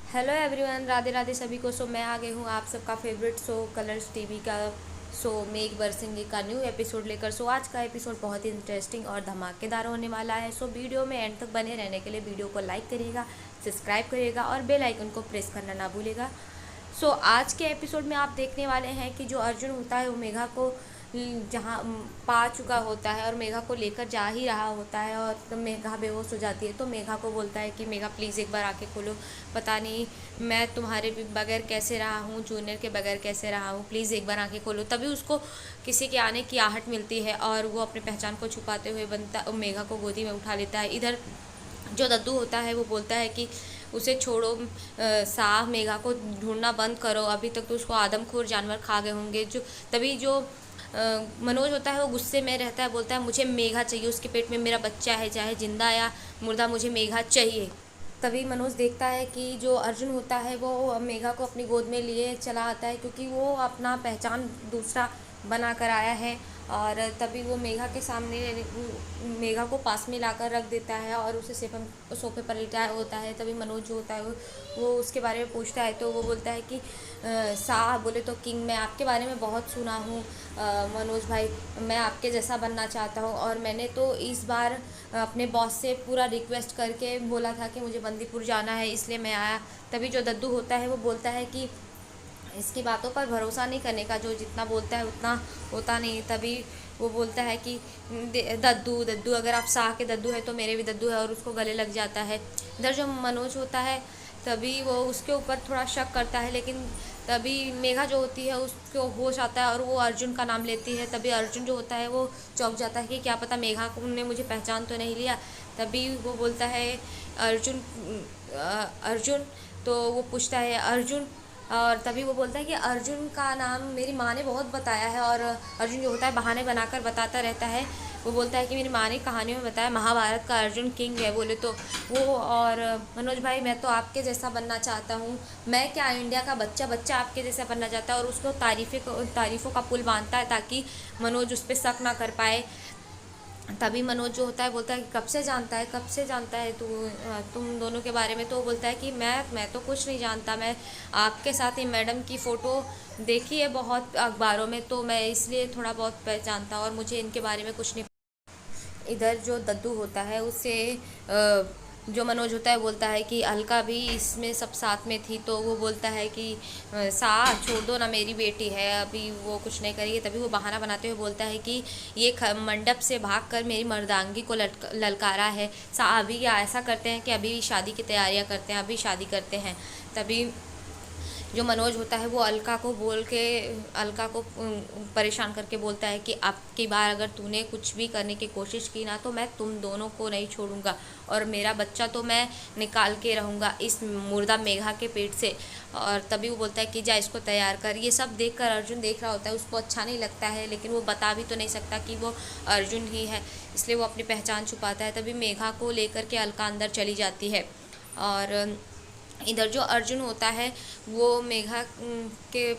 Hello everyone, Radhe Radhe सभी को। मैं आ गई हूँ आप सबका फेवरेट शो कलर्स टीवी का शो मेघ बरसेंगे का न्यू एपिसोड लेकर। आज का एपिसोड बहुत ही इंटरेस्टिंग और धमाकेदार होने वाला है। वीडियो में एंड तक बने रहने के लिए वीडियो को लाइक करिएगा, सब्सक्राइब करिएगा और बेल आइकन को प्रेस करना ना भूलिएगा। आज के एपिसोड में आप देखने वाले हैं कि जो अर्जुन होता है वो मेघा को जहाँ पा चुका होता है और मेघा को लेकर जा ही रहा होता है और तो मेघा बेहोश हो जाती है। तो मेघा को बोलता है कि मेघा प्लीज़ एक बार आके खोलो, पता नहीं मैं तुम्हारे बगैर कैसे रहा हूँ, जूनियर के बगैर कैसे रहा हूँ, प्लीज़ एक बार आके खोलो। तभी उसको किसी के आने की आहट मिलती है और वो अपनी पहचान को छुपाते हुए मेघा को गोदी में उठा लेता है। इधर जो दद्दू होता है वो बोलता है कि उसे छोड़ो, साह मेघा को ढूंढना बंद करो, अभी तक तो उसको आदमखोर जानवर खा गए होंगे। तभी जो मनोज होता है वो गुस्से में रहता है, बोलता है मुझे मेघा चाहिए, उसके पेट में मेरा बच्चा है, चाहे जिंदा या मुर्दा, मुझे मेघा चाहिए। तभी मनोज देखता है कि जो अर्जुन होता है वो मेघा को अपनी गोद में लिए चला आता है, क्योंकि वो अपना पहचान दूसरा बना कर आया है। और तभी वो मेघा के सामने मेघा को पास में लाकर रख देता है और उसे सोफे पर लिटाया होता है। तभी मनोज जो होता है वो उसके बारे में पूछता है, तो वो बोलता है कि शाह बोले तो किंग, मैं आपके बारे में बहुत सुना हूँ मनोज भाई, मैं आपके जैसा बनना चाहता हूँ और मैंने तो इस बार अपने बॉस से पूरा रिक्वेस्ट करके बोला था कि मुझे बंदीपुर जाना है, इसलिए मैं आया। तभी जो दद्दू होता है वो बोलता है कि इसकी बातों पर भरोसा नहीं करने का, जो जितना बोलता है उतना होता नहीं। तभी वो बोलता है कि दद्दू दद्दू, अगर आप शाह के दद्दू है तो मेरे भी दद्दू है, और उसको गले लग जाता है। इधर जो मनोज होता है तभी वो उसके ऊपर थोड़ा शक करता है, लेकिन तभी मेघा जो होती है उसको होश आता है और वो अर्जुन का नाम लेती है। तभी अर्जुन जो होता है वो चौंक जाता है कि क्या पता मेघा ने मुझे पहचान तो नहीं लिया। तभी वो बोलता है अर्जुन, अर्जुन, तो वो पूछता है अर्जुन, और तभी वो बोलता है कि अर्जुन का नाम मेरी माँ ने बहुत बताया है। और अर्जुन जो होता है बहाने बनाकर बताता रहता है। वो बोलता है कि मेरी माँ ने कहानियों में बताया महाभारत का अर्जुन किंग है बोले तो वो। और मनोज भाई, मैं तो आपके जैसा बनना चाहता हूँ, मैं क्या इंडिया का बच्चा बच्चा आपके जैसा बनना चाहता है। और उसको तारीफ़ों का पुल बांधता है ताकि मनोज उस पर शक ना कर पाए। तभी मनोज जो होता है बोलता है कि कब से जानता है, कब से जानता है तू तुम दोनों के बारे में। तो बोलता है कि मैं तो कुछ नहीं जानता, मैं आपके साथ ही मैडम की फ़ोटो देखी है बहुत अखबारों में, तो मैं इसलिए थोड़ा बहुत पहचानता, और मुझे इनके बारे में कुछ नहीं। इधर जो दद्दू होता है उससे जो मनोज होता है बोलता है कि अलका भी इसमें सब साथ में थी। तो वो बोलता है कि सा छोड़ दो ना, मेरी बेटी है, अभी वो कुछ नहीं करेगी। तभी वो बहाना बनाते हुए बोलता है कि ये मंडप से भागकर मेरी मर्दांगी को ललकारा है। सा अभी ऐसा करते हैं कि अभी शादी की तैयारियां करते हैं, अभी शादी करते हैं। तभी जो मनोज होता है वो अलका को बोल के अलका को परेशान करके बोलता है कि अब की बार अगर तूने कुछ भी करने की कोशिश की ना, तो मैं तुम दोनों को नहीं छोड़ूंगा और मेरा बच्चा तो मैं निकाल के रहूँगा इस मुर्दा मेघा के पेट से। और तभी वो बोलता है कि जा इसको तैयार कर। ये सब देखकर अर्जुन देख रहा होता है, उसको अच्छा नहीं लगता है, लेकिन वो बता भी तो नहीं सकता कि वो अर्जुन ही है, इसलिए वो अपनी पहचान छुपाता है। तभी मेघा को लेकर के अलका अंदर चली जाती है। और इधर जो अर्जुन होता है वो मेघा के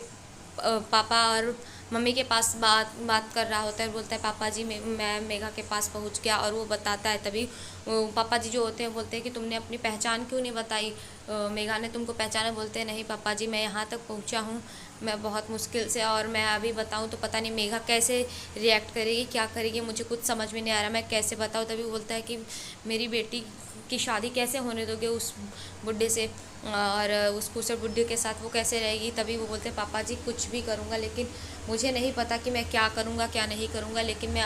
पापा और मम्मी के पास बात बात कर रहा होता है। बोलता है पापा जी मैं मेघा के पास पहुंच गया, और वो बताता है। तभी पापा जी जो होते हैं बोलते हैं कि तुमने अपनी पहचान क्यों नहीं बताई, मेघा ने तुमको पहचाना। बोलते हैं नहीं पापा जी, मैं यहाँ तक पहुँचा हूँ मैं बहुत मुश्किल से, और मैं अभी बताऊँ तो पता नहीं मेघा कैसे रिएक्ट करेगी, क्या करेगी, मुझे कुछ समझ में नहीं आ रहा, मैं कैसे बताऊँ। तभी बोलता है कि मेरी बेटी की शादी कैसे होने दोगे उस बुढ़े से, और उस खूसर बुढ़े के साथ वो कैसे रहेगी। तभी वो बोलते हैं पापा जी कुछ भी करूँगा, लेकिन मुझे नहीं पता कि मैं क्या करूँगा क्या नहीं करूँगा, लेकिन मैं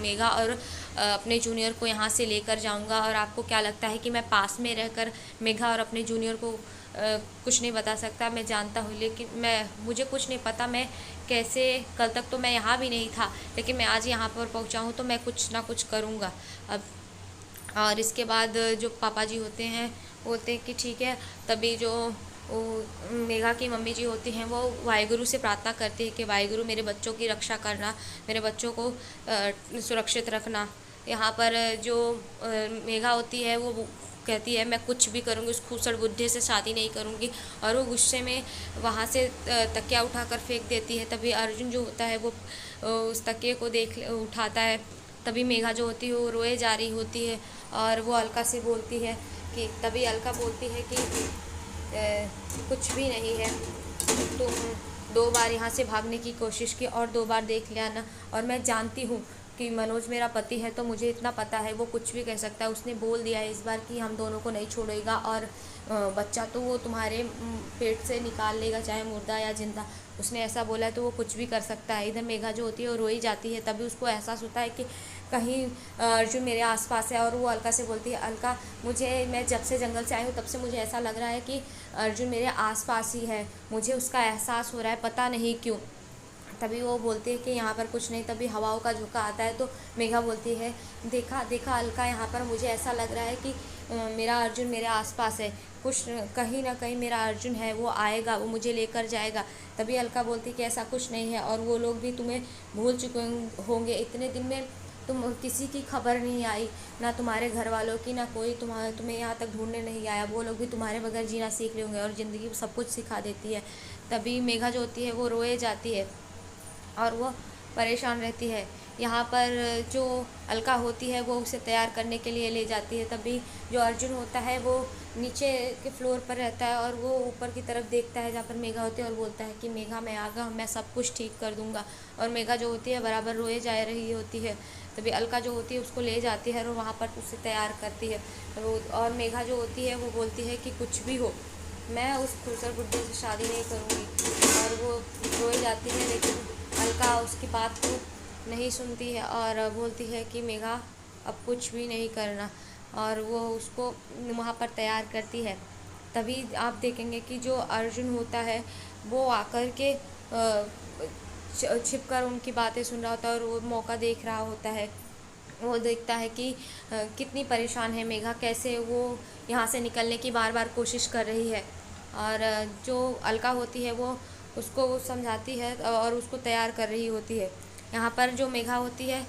मेघा और अपने जूनियर को यहाँ से लेकर जाऊँगा। और आपको क्या लगता है कि मैं पास में रहकर मेघा और अपने जूनियर को कुछ नहीं बता सकता? मैं जानता हूँ, लेकिन मुझे कुछ नहीं पता मैं कैसे, कल तक तो मैं यहाँ भी नहीं था, लेकिन मैं आज यहाँ पर पहुँचा हूँ, तो मैं कुछ ना कुछ करूँगा अब। और इसके बाद जो पापा जी होते हैं बोलते हैं कि ठीक है। तभी जो मेघा की मम्मी जी होती हैं वो वाहिगुरु से प्रार्थना करती है कि वाहिगुरु मेरे बच्चों की रक्षा करना, मेरे बच्चों को सुरक्षित रखना। यहाँ पर जो मेघा होती है वो कहती है मैं कुछ भी करूँगी, उस खूसड़ बुढ़े से शादी नहीं करूँगी, और वो गुस्से में वहाँ से तकिया उठाकर फेंक देती है। तभी अर्जुन जो होता है वो उस तकिए को उठाता है। तभी मेघा जो होती है वो रोए जा रही होती है, और वो अलका से बोलती है कि तभी अलका बोलती है कि कुछ भी नहीं है। तुम 2 बार यहाँ से भागने की कोशिश की और 2 बार देख लिया ना, और मैं जानती हूँ कि मनोज मेरा पति है, तो मुझे इतना पता है वो कुछ भी कह सकता है। उसने बोल दिया है इस बार कि हम दोनों को नहीं छोड़ेगा, और बच्चा तो वो तुम्हारे पेट से निकाल लेगा, चाहे मुर्दा या जिंदा। उसने ऐसा बोला है तो वो कुछ भी कर सकता है। इधर मेघा जो होती है वो रोई जाती है। तभी उसको एहसास होता है कि कहीं अर्जुन मेरे आसपास है, और वो अलका से बोलती है, अलका मैं जब से जंगल से आई हूँ तब से मुझे ऐसा लग रहा है कि अर्जुन मेरे आसपास ही है, मुझे उसका एहसास हो रहा है, पता नहीं क्यों। तभी वो बोलती है कि यहाँ पर कुछ नहीं। तभी हवाओं का झोंका आता है तो मेघा बोलती है, देखा देखा अलका, यहाँ पर मुझे ऐसा लग रहा है कि मेरा अर्जुन मेरे आसपास है, कुछ कहीं ना कहीं मेरा अर्जुन है, वो आएगा, वो मुझे लेकर जाएगा। तभी अलका बोलती है कि ऐसा कुछ नहीं है, और वो लोग भी तुम्हें भूल चुके होंगे। इतने दिन में किसी की खबर नहीं आई, ना तुम्हारे घर वालों की, ना कोई तुम्हें यहाँ तक ढूंढने नहीं आया। वो लोग भी तुम्हारे बगैर जीना सीख रहे होंगे, और ज़िंदगी सब कुछ सिखा देती है। तभी मेघा जो होती है वो रोए जाती है और वो परेशान रहती है। यहाँ पर जो अलका होती है वो उसे तैयार करने के लिए ले जाती है। तभी जो अर्जुन होता है वो नीचे के फ्लोर पर रहता है, और वो ऊपर की तरफ देखता है जहाँ पर मेघा होती है, और बोलता है कि मेघा मैं आ गया, मैं सब कुछ ठीक कर दूँगा। और मेघा जो होती है बराबर रोए जा रही होती है। तभी अलका जो होती है उसको ले जाती है और वहाँ पर उसे तैयार करती है। और मेघा जो होती है वो बोलती है कि कुछ भी हो, मैं उस खूसर बुड्ढे से शादी नहीं करूँगी। और वो रोई जाती है, लेकिन अलका उसकी बात को नहीं सुनती है और बोलती है कि मेघा अब कुछ भी नहीं करना, और वो उसको वहाँ पर तैयार करती है। तभी आप देखेंगे कि जो अर्जुन होता है वो आकर के छिप कर उनकी बातें सुन रहा होता है, और वो मौका देख रहा होता है। वो देखता है कि कितनी परेशान है मेघा, कैसे वो यहाँ से निकलने की बार बार कोशिश कर रही है। और जो अलका होती है वो उसको वो समझाती है और उसको तैयार कर रही होती है। यहाँ पर जो मेघा होती है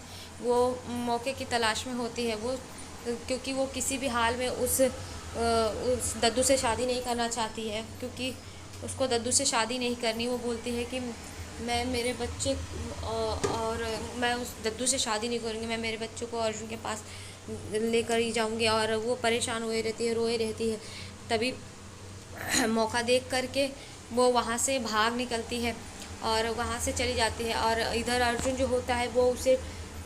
वो मौके की तलाश में होती है, वो क्योंकि वो किसी भी हाल में उस दद्दू से शादी नहीं करना चाहती है, क्योंकि उसको दद्दू से शादी नहीं करनी। वो बोलती है कि मैं मेरे बच्चे और मैं उस दद्दू से शादी नहीं करूँगी, मैं मेरे बच्चों को अर्जुन के पास लेकर ही जाऊँगी। और वो परेशान हुए रहती है, रोए रहती है। तभी मौका देख करके वो वहाँ से भाग निकलती है और वहाँ से चली जाती है। और इधर अर्जुन जो होता है वो उसे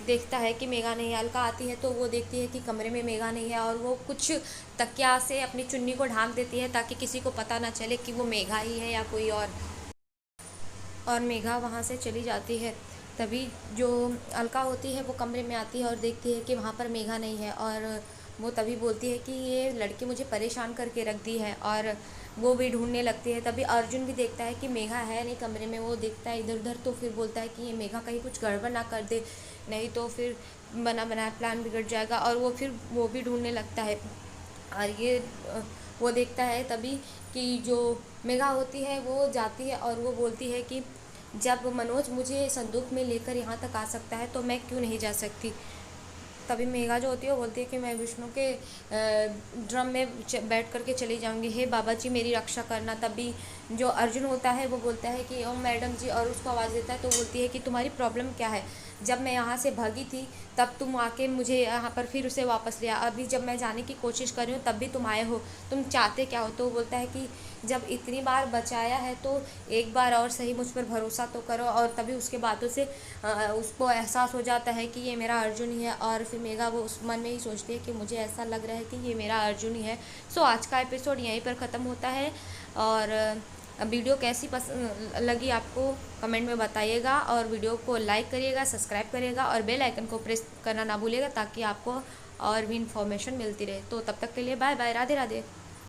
देखता है कि मेघा नहीं है। अलका आती है तो वो देखती है कि कमरे में मेघा नहीं है, और वो कुछ तकिया से अपनी चुन्नी को ढांक देती है ताकि किसी को पता ना चले कि वो मेघा ही है या कोई और मेघा वहाँ से चली जाती है। तभी जो अलका होती है वो कमरे में आती है और देखती है कि वहाँ पर मेघा नहीं है, और वो तभी बोलती है कि ये लड़की मुझे परेशान करके रख दी है, और वो भी ढूंढने लगती है। तभी अर्जुन भी देखता है कि मेघा है नहीं कमरे में। वो देखता है इधर उधर, तो फिर बोलता है कि ये मेघा कहीं कुछ गड़बड़ ना कर दे, नहीं तो फिर बना बनाया प्लान बिगड़ जाएगा। और वो भी ढूंढने लगता है। और वो देखता है तभी कि जो मेघा होती है वो जाती है और वो बोलती है कि जब मनोज मुझे संदूक में लेकर यहाँ तक आ सकता है तो मैं क्यों नहीं जा सकती। तभी मेघा जो होती है वो बोलती है कि मैं विष्णु के ड्रम में बैठ करके चली जाऊंगी, हे बाबा जी मेरी रक्षा करना। तभी जो अर्जुन होता है वो बोलता है कि ओ मैडम जी, और उसको आवाज़ देता है तो बोलती है कि तुम्हारी प्रॉब्लम क्या है। जब मैं यहाँ से भागी थी तब तुम आके मुझे यहाँ पर फिर उसे वापस लिया, अभी जब मैं जाने की कोशिश कर रही हूँ तब भी तुम आए हो, तुम चाहते क्या हो। तो वो बोलता है कि जब इतनी बार बचाया है तो एक बार और सही मुझ पर भरोसा तो करो। और तभी उसके बातों से उसको एहसास हो जाता है कि ये मेरा अर्जुन ही है। और फिर मेघा वो उस मन में ही सोचती है कि मुझे ऐसा लग रहा है कि ये मेरा अर्जुन ही है। सो आज का एपिसोड यहीं पर ख़त्म होता है। और वीडियो कैसी पसंद लगी आपको कमेंट में बताइएगा, और वीडियो को लाइक करिएगा, सब्सक्राइब करिएगा और बेल आइकन को प्रेस करना ना भूलिएगा ताकि आपको और भी इन्फॉर्मेशन मिलती रहे। तो तब तक के लिए बाय बाय, राधे राधे।